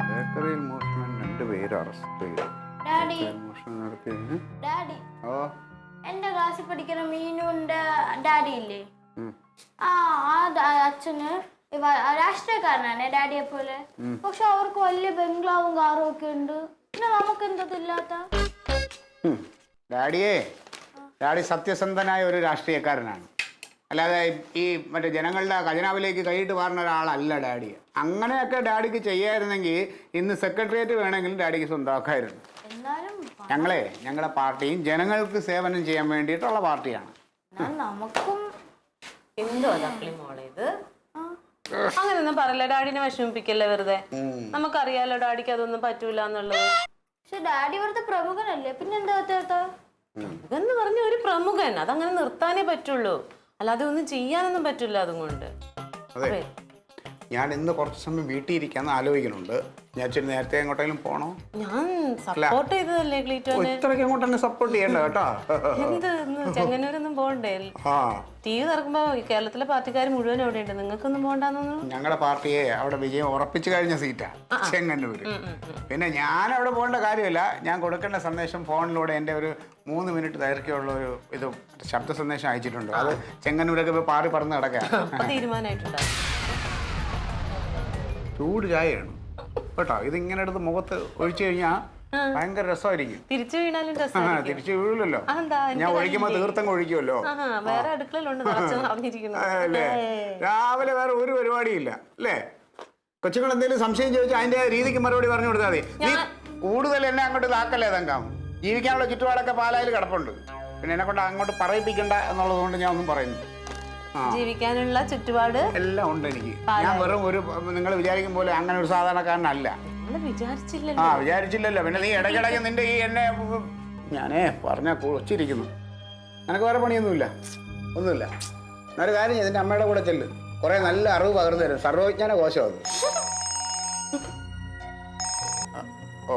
ബേക്കറിയിൽ മോഷണം 2 പേര് അറസ്റ്റ് ചെയ്തു. ഡാഡി മോഷണം നടത്തി. ഡാഡി ഓ എന്റെ ക്ലാസ്സിൽ പഠിക്കുന്ന മീനുന്റെ ഡാഡി ഇല്ലേ? ആ അച്ഛന് രാഷ്ട്രീയക്കാരനാണ് ഡാഡിയെ പോലെ. പക്ഷെ അവർക്ക് വലിയ ബംഗ്ലാവും കാറും ഒക്കെ ഉണ്ട്. പിന്നെ നമുക്ക് എന്തതില്ലാത്ത? ഡാഡി സത്യസന്ധനായ ഒരു രാഷ്ട്രീയക്കാരനാണ്. അല്ലാതെ ഈ മറ്റേ ജനങ്ങളുടെ ഖജനാവിലേക്ക് കൈയിട്ട് വാറുന്ന ഒരാളല്ല ഡാഡി. അങ്ങനെയൊക്കെ ഡാഡിക്ക് ചെയ്യായിരുന്നെങ്കിൽ ഇന്ന് സെക്രട്ടേറിയറ്റ് വേണമെങ്കിലും ഡാഡിക്ക് സ്വന്തമാക്കായിരുന്നു. ഞങ്ങളുടെ പാർട്ടിയും ജനങ്ങൾക്ക് സേവനം ചെയ്യാൻ വേണ്ടിയിട്ടുള്ള പാർട്ടിയാണ്. നമുക്കും എന്തോ മോളെ ഇത് അങ്ങനെയൊന്നും പറയല്ല. ഡാഡിനെ വിഷമിപ്പിക്കല്ലേ വെറുതെ. നമുക്കറിയാലോ ഡാഡിക്ക് അതൊന്നും പറ്റൂല എന്നുള്ളത്. പക്ഷെ ഡാഡി വെറുതെ പ്രമുഖനല്ലേ, പിന്നെന്താ എന്ന് പറഞ്ഞ ഒരു പ്രമുഖൻ അതങ്ങനെ നിർത്താനേ പറ്റുള്ളൂ, അല്ലാതെ ഒന്നും ചെയ്യാനൊന്നും പറ്റില്ല അതുകൊണ്ട്. അതെ, ഞാൻ ഇന്ന് കുറച്ച് സമയം വീട്ടിൽ ഇരിക്കാന്ന് ആലോചിക്കുന്നുണ്ട്. ഞാൻ ഇച്ചിരി നേരത്തെ എങ്ങോട്ടെങ്കിലും പോണോ? ഞാൻ സപ്പോർട്ട് ചെയ്തതല്ലേ ക്ലീറ്റോനെ. ഇത്രയ്ക്ക് അങ്ങോട്ട് തന്നെ സപ്പോർട്ട് ചെയ്യണ്ട കേട്ടോ. എന്ത് ചെങ്ങന്നൂരൊന്നും പോകണ്ടേ? ടി വി തുറക്കുമ്പോ കേരളത്തിലെ പാർട്ടിക്കാർ മുഴുവൻ അവിടെ ഉണ്ട്. നിങ്ങൾക്കൊന്നും പോകണ്ടെന്നു. ഞങ്ങളുടെ പാർട്ടിയെ അവിടെ വിജയം ഉറപ്പിച്ചു കഴിഞ്ഞ സീറ്റാ ചെങ്ങന്നൂര്. പിന്നെ ഞാൻ അവിടെ പോകേണ്ട കാര്യമില്ല. ഞാൻ കൊടുക്കേണ്ട സന്ദേശം ഫോണിലൂടെ എൻ്റെ ഒരു 3 മിനിറ്റ് ദൈർഘ്യമുള്ള ഒരു ഇത് ശബ്ദ സന്ദേശം അയച്ചിട്ടുണ്ട്. അത് ചെങ്ങന്നൂരൊക്കെ ഇപ്പൊ പാറി പറന്ന് കിടക്കുക. തീരുമാനമായിട്ടുണ്ടാവും. ചൂട് ചായയാണ് കേട്ടോ. ഇതിങ്ങനെ എടുത്ത് മുഖത്ത് ഒഴിച്ചു കഴിഞ്ഞാൽ ഭയങ്കര രസമായിരിക്കും. തിരിച്ചു വീണാലും തിരിച്ചു വീഴില്ലല്ലോ. ഞാൻ ഒഴിക്കുമ്പോ തീർത്ഥം ഒഴിക്കുമല്ലോ. വേറെ അടുക്കളയിലുണ്ട് അല്ലേ? രാവിലെ വേറെ ഒരു പരിപാടിയില്ല അല്ലേ? കൊച്ചുങ്ങൾ എന്തെങ്കിലും സംശയം ചോദിച്ചാൽ അതിന്റെ രീതിക്ക് മറുപടി പറഞ്ഞു കൊടുത്താൽ മതി. നീ കൂടുതൽ എന്നെ അങ്ങോട്ട് ഇതാക്കല്ലേ തങ്കാം. ജീവിക്കാനുള്ള ചുറ്റുപാടൊക്കെ പാലായിൽ കിടപ്പുണ്ട്. പിന്നെ എന്നെ കൊണ്ട് അങ്ങോട്ട് പറയിപ്പിക്കണ്ട എന്നുള്ളത് കൊണ്ട് ഞാൻ ഒന്നും പറയുന്നു. ജീവിക്കാനുള്ള ചുറ്റുപാട് എല്ലാം ഉണ്ട് എനിക്ക്. ഞാൻ വെറും ഒരു നിങ്ങൾ വിചാരിക്കും പോലെ അങ്ങനെ ഒരു സാധാരണക്കാരനല്ല. വിചാരിച്ചില്ലല്ലോ. പിന്നെ നീ ഇടയ്ക്കിടയ്ക്ക് നിന്റെ ഈ എന്നെ ഞാനേ പറഞ്ഞ കൊച്ചിരിക്കുന്നു. നിനക്ക് വേറെ പണിയൊന്നുമില്ല, ഒന്നുമില്ല. എന്നൊരു കാര്യം ഇതിന്റെ അമ്മയുടെ കൂടെ ചെല്ല്. കുറെ നല്ല അറിവ് പകർന്നു തരും. സർവ്വവിജ്ഞാന കോശം അത്.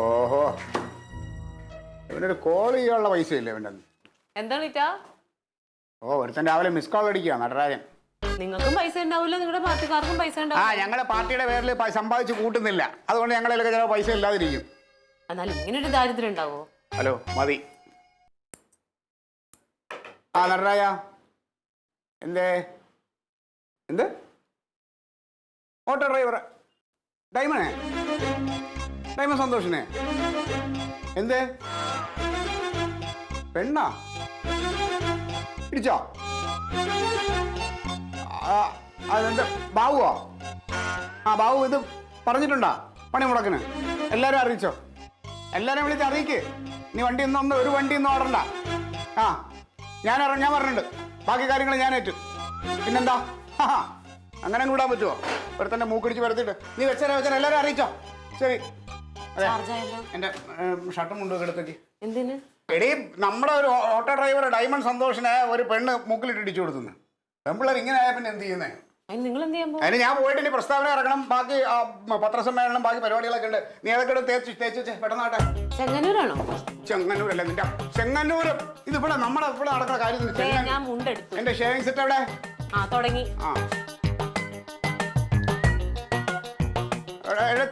ഓഹോ, ഇവനൊരു കോൾ ചെയ്യാനുള്ള പൈസ ഇല്ല ഇവൻ്റെ. എന്താ? ഒരുത്തൻ രാവിലെ മിസ് കോൾ അടിക്കുക നടരാജൻ. നിങ്ങൾക്കും പൈസ ഉണ്ടാവില്ല, നിങ്ങളുടെ പാർട്ടിക്കാർക്കും പൈസ ഉണ്ടാവും. ഞങ്ങളുടെ പാർട്ടിയുടെ പേരിൽ സമ്പാദിച്ച് കൂട്ടുന്നില്ല. അതുകൊണ്ട് ഞങ്ങളിലൊക്കെ ചില പൈസ ഇല്ലാതിരിക്കും. എന്നാൽ ഇങ്ങനൊരു ദാരിദ്ര്യം ഉണ്ടാവോ? ഹലോ, മതി. നടരാജ എന്ത് ഓട്ടോ ഡ്രൈവർ ഡൈമൺ സന്തോഷിനെ എന്തേ പെണ്ണാ പിടിച്ചോ? അതെന്താ ബാബുവോ? ബാബു ഇത് പറഞ്ഞിട്ടുണ്ടാ പണി മുടക്കിന്? എല്ലാവരും അറിയിച്ചോ? എല്ലാവരും വിളിച്ച് അറിയിക്ക്. നീ വണ്ടി ഇന്നൊന്ന് ഒരു വണ്ടി ഒന്നും ഓടണ്ട. ഞാൻ പറഞ്ഞിട്ടുണ്ട്. ബാക്കി കാര്യങ്ങൾ ഞാൻ ഏറ്റു. പിന്നെന്താ അങ്ങനെ കൂടാൻ പറ്റുമോ? ഒരുത്തന്നെ മൂക്കടിച്ച് വരുത്തിട്ട് നീ വെച്ചാൽ എല്ലാവരും അറിയിച്ചോ? ശരി. അതെ, എൻ്റെ ഷർട്ടും മുണ്ടും എടുത്തേക്ക്. എന്തിന്? എടീ, നമ്മുടെ ഒരു ഓട്ടോ ഡ്രൈവർ ഡൈമണ്ട് സന്തോഷിനെ ഒരു പെണ്ണ് മൂക്കിലിട്ട് ഇടിച്ചു കൊടുക്കുന്നു. പെമ്പിള്ളേർ ഇങ്ങനെ ആയാൽ പിന്നെ എന്ത് ചെയ്യുന്നേ? അതിന് ഞാൻ പോയിട്ട് ഇനി പ്രസ്താവന ഇറക്കണം. ബാക്കി പത്രസമ്മേളനം, ബാക്കി പരിപാടികളൊക്കെ ഉണ്ട്. നീ അതൊക്കെ തേച്ച് പെട്ടെന്നാട്ടെ. ചെങ്ങന്നൂരാണോ? ചെങ്ങന്നൂരല്ല നിന്റെ ചെങ്ങന്നൂര്. ഇത് ഇവിടെ നമ്മുടെ ഇവിടെ നടക്കുന്ന കാര്യം. എന്റെ ഷേവിംഗ് സെറ്റ് എവിടെ? തുടങ്ങി.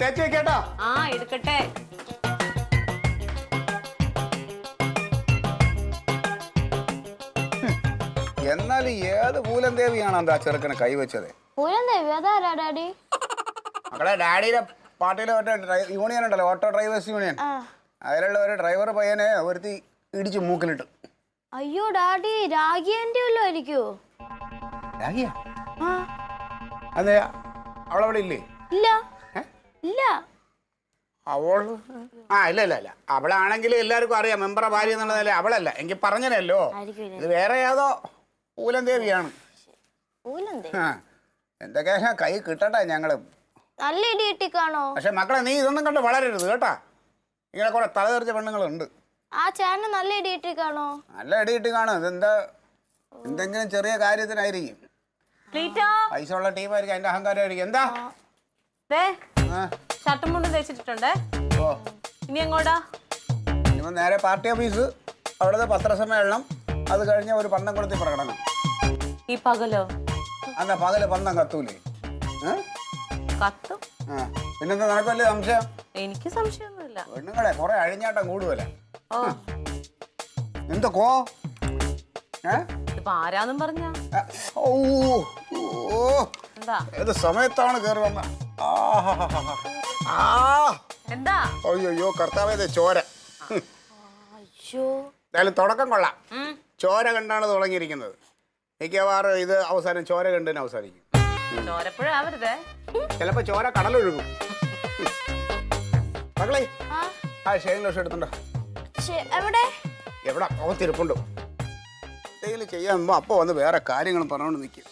തേച്ച് വെക്കേട്ടോ. എടുക്കട്ടെ. എന്നാലും ഏത് പൂലൻദേവിയാണ് എന്താ ചെറുക്കനെ കൈവച്ചത്? മക്കളെ, ഡാഡിയുടെ പാർട്ടിയിലെ യൂണിയൻ ഉണ്ടല്ലോ, ഓട്ടോ ഡ്രൈവേഴ്സ് യൂണിയൻ. അതിലുള്ള ഒരു ഡ്രൈവർ പയ്യനെ ഒരുത്തി ഇടിച്ചു മൂക്കിലിട്ട്. അയ്യോ ഡാഡി, രാഗിയന്റെ വല്ലോ ആയിരിക്കോ? രാഗിയാ? അതെ, അവളവിടെ ഇല്ലേ? ഇല്ല ഇല്ല. അവള് ഇല്ല. അവളാണെങ്കിൽ എല്ലാവർക്കും അറിയാം, മെമ്പറെ ഭാര്യ എന്നുള്ളതല്ലേ. അവളല്ല എങ്കിൽ പറഞ്ഞല്ലോ. ഇത് വേറെ ഏതോ പൂലൻദേവിയാണ്. എന്തൊക്കെ കൈ കിട്ടട്ടെ ഞങ്ങള്. നല്ല ഇടി കിട്ടിക്കാണോ? പക്ഷെ മക്കളെ, നീ ഇതൊന്നും കണ്ട് വളരരുത് കേട്ടാ. ഇങ്ങനെ കുറെ തലതെറിച്ച പെണ്ണുങ്ങളുണ്ട്. ആ ചേട്ടന് നല്ല ഇടി കിട്ടിക്കാണോ? നല്ല ഇടി കിട്ടി കാണും. ഇതെന്താ എന്തെങ്കിലും ചെറിയ കാര്യത്തിനായിരിക്കും. പൈസ ഉള്ള ടീമായിരിക്കും, അതിന്റെ അഹങ്കാരമായിരിക്കും. എന്താ ഷർട്ടും മുണ്ടും തേച്ചിട്ടുണ്ടേ. ഇനി എങ്ങോട്ടാ? ഇനിയിപ്പോ നേരെ പാർട്ടി ഓഫീസ്, അവിടുത്തെ പത്രസമ്മേളനം, അത് കഴിഞ്ഞ ഒരു പന്തംകുളത്തിൽ പ്രകടനം. ഈ പകലോ? അല്ല, പകല് പന്തം കത്തൂലേ? കത്തും. പിന്നെന്താ നിനക്ക് വലിയ സംശയം? എനിക്ക് സംശയമൊന്നുമില്ല. പെണ്ണുങ്ങളെ കുറെ അഴിഞ്ഞാട്ടം കൂടുതല. ഓ എന്തൊക്കോ ഇതിപ്പോ ആരാന്നും പറഞ്ഞ എന്താ ഏത് സമയത്താണ് കയറി വന്ന? എന്താ? അയ്യോ കർത്താവേ, ചോര. എന്തായാലും തുടക്കം കൊള്ളാം. ചോര കണ്ടാണ് തുടങ്ങിയിരിക്കുന്നത്. മിക്കവാറും ഇത് അവസാനം ചോര കണ്ടിന് അവസാനിക്കും. ചോരപ്പുഴാവരുതേ, ചിലപ്പോ ചോര കടലൊഴുകും. മകളെ ആ ഷെയിൻ ലോഷൻ എടുത്തുണ്ടോ? എവിടെ തിരുപ്പുണ്ടോ? എന്തെങ്കിലും ചെയ്യാൻ അപ്പൊ വന്ന് വേറെ കാര്യങ്ങളും പറഞ്ഞോണ്ട് നിൽക്കും.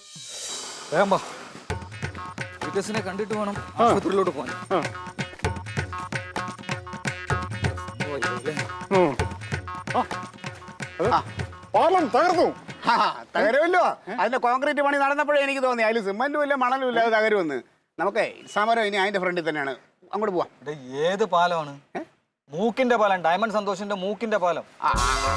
വികസിനെ കണ്ടിട്ട് വേണം ആശുപത്രിയിലോട്ട് പോകാൻ. പാലം തകർന്നു. തകരുമല്ലോ. അതിന്റെ കോൺക്രീറ്റ് പണി നടന്നപ്പോഴേ എനിക്ക് തോന്നി അതിൽ സിമന്റും ഇല്ല മണലും ഇല്ല, അത് തകരുമെന്ന്. നമുക്കേ സമരം ഇനി അതിന്റെ ഫ്രണ്ടിൽ തന്നെയാണ്. അങ്ങോട്ട് പോവാം. ഏത് പാലമാണ്? മൂക്കിന്റെ പാലം, ഡയമണ്ട് സന്തോഷിന്റെ മൂക്കിന്റെ പാലം.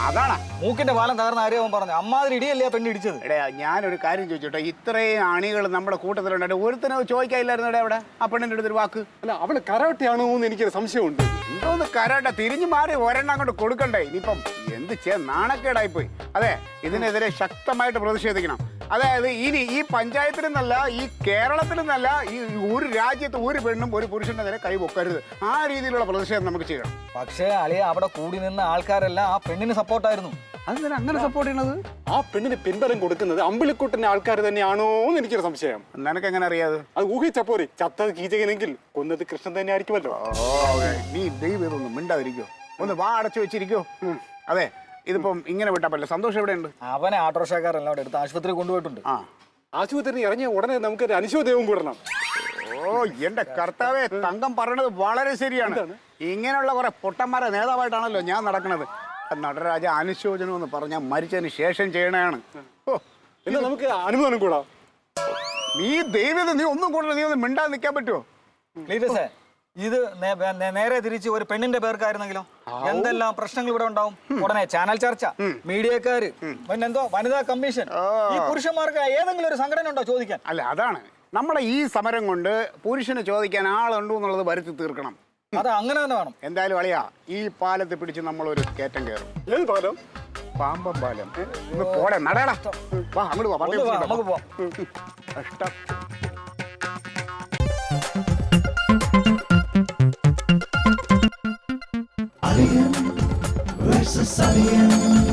അതാണ് മൂക്കിന്റെ പാലം തകർന്ന ആരെയും പറഞ്ഞു. അമ്മാതിരി ഇടിയല്ലേ ആ പെണ്ണ് ഇടിച്ചത്. എടേ ഞാനൊരു കാര്യം ചോദിച്ചോട്ടെ, ഇത്രയും അണികൾ നമ്മുടെ കൂട്ടത്തിലുണ്ടായിട്ട് ഒരുത്തനോ ചോദിക്കാനില്ലായിരുന്നു എവിടെ? ആ പെണ്ണിന്റെ അടുത്തൊരു വാക്ക്. അല്ല, അവള് കരാട്ടയാണോ എന്ന് എനിക്കൊരു സംശയമുണ്ട്. എന്തോന്ന് കരാട്ടെ, തിരിഞ്ഞു മാറി ഒരെണ്ണം അങ്ങോട്ട് കൊടുക്കണ്ടേ? ഇനിയിപ്പം എന്ത് നാണക്കേടായിപ്പോയി. അതെ, ഇതിനെതിരെ ശക്തമായിട്ട് പ്രതിഷേധിക്കണം. അതായത് ഇനി ഈ പഞ്ചായത്തിൽ നിന്നല്ല, ഈ കേരളത്തിൽ നിന്നല്ല, ഈ ഒരു രാജ്യത്ത് ഒരു പെണ്ണും ഒരു പുരുഷന്റെ നേരെ കൈ പൊക്കരുത്. ആ രീതിയിലുള്ള പ്രതിഷേധം നമുക്ക് ചെയ്യണം. പക്ഷേ അളിയ അവിടെ കൂടി നിന്ന ആൾക്കാരെല്ലാം ആ പെണ്ണിന് സപ്പോർട്ടായിരുന്നു. അതെന്തിനാ അങ്ങനെ സപ്പോർട്ട് ചെയ്യണത്? ആ പെണ്ണിന് പിൻബലം കൊടുക്കുന്നത് അമ്പിളിക്കുട്ടന്റെ ആൾക്കാർ തന്നെയാണോ എന്ന് എനിക്കൊരു സംശയം. നിനക്ക് എങ്ങനെ അറിയാതെ? അത് ഊഹിച്ചപ്പോരെ, ചത്തത് കീചകനെങ്കിൽ കൊന്നത് കൃഷ്ണൻ തന്നെ ആയിരിക്കുമല്ലോ. നീ ദൈവം ഇതൊന്നും മിണ്ടാതിരിക്കോ, ഒന്ന് വാ അടച്ചു വെച്ചിരിക്കോ. അതെ, ഇതിപ്പം ഇങ്ങനെ വിട്ടാ പറ്റില്ല. സന്തോഷം എവിടെയുണ്ട്? അവനെ ആട്ടോറിക്ഷക്കാരെല്ലാം അവിടെ എടുത്ത് ആശുപത്രി കൊണ്ടുപോയിട്ടുണ്ട്. ആശുപത്രി ഇറങ്ങിയ ഉടനെ നമുക്കൊരു അനുശോചനവും കൂടണം. ഓ എന്റെ കർത്താവേ, തങ്കം പറയണത് വളരെ ശരിയാണ്. ഇങ്ങനെയുള്ള കുറെ പൊട്ടന്മാരെ നേതാവായിട്ടാണല്ലോ ഞാൻ നടക്കുന്നത്. നടരാജ അനുശോചനം എന്ന് പറഞ്ഞാൽ മരിച്ചതിന് ശേഷം ചെയ്യണതാണ്. എന്നാ നമുക്ക് അനുമോദനം കൂടാ. നീ ദൈവം, നീ ഒന്നും കൂടുതൽ നീ ഒന്ന് മിണ്ടാതെ നിൽക്കാൻ പറ്റുമോ? ക്ലീറ്റസേ, ഇത് നേരെ തിരിച്ച് ഒരു പെണ്ണിന്റെ പേർക്കായിരുന്നെങ്കിലോ എന്തെല്ലാം പ്രശ്നങ്ങൾ ഇവിടെ ഉണ്ടാവും. ഉടനെ ചാനൽ ചർച്ച, മീഡിയക്കാര്, പിന്നെന്തോ വനിതാ കമ്മീഷൻ. ഈ പുരുഷന്മാർക്ക് ഏതെങ്കിലും ഒരു സംഘടന ഉണ്ടോ ചോദിക്കാൻ? അല്ല, അതാണ് നമ്മളെ ഈ സമരം കൊണ്ട് പുരുഷന് ചോദിക്കാൻ ആളുണ്ടോ എന്നുള്ളത് വരുത്തി തീർക്കണം. അത് അങ്ങനെ തന്നെ വേണം. എന്തായാലും അളിയാ, ഈ പാലത്തെ പിടിച്ച് നമ്മളൊരു കയറ്റം കയറും. ഏത് പാലം? പാമ്പം പാലം. പോടെ നടയടാ, വാ അങ്ങോട്ട് പോവാ. നമുക്ക് പോവാം. കഷ്ടം. Alien versus Alien.